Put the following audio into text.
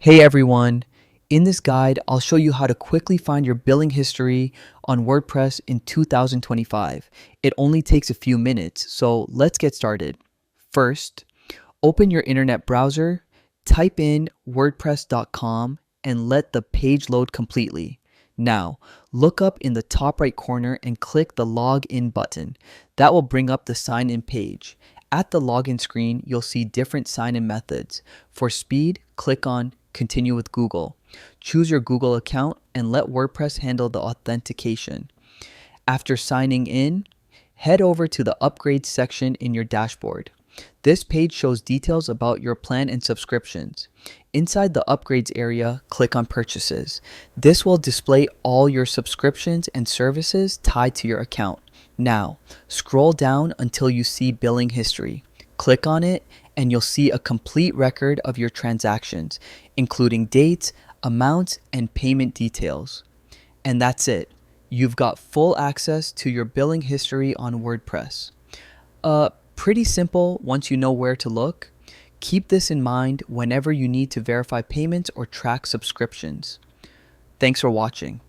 Hey everyone! In this guide, I'll show you how to quickly find your billing history on WordPress in 2025. It only takes a few minutes, so let's get started. First, open your internet browser, type in wordpress.com, and let the page load completely. Now, look up in the top right corner and click the Login button. That will bring up the sign in page. At the login screen, you'll see different sign-in methods. For speed, click on Continue with Google. Choose your Google account and let WordPress handle the authentication. After signing in, head over to the Upgrades section in your dashboard. This page shows details about your plan and subscriptions. Inside the Upgrades area, click on Purchases. This will display all your subscriptions and services tied to your account. Now, scroll down until you see Billing History. Click on it and you'll see a complete record of your transactions, including dates, amounts, and payment details. And that's it. You've got full access to your billing history on WordPress. Pretty simple once you know where to look. Keep this in mind whenever you need to verify payments or track subscriptions. Thanks for watching.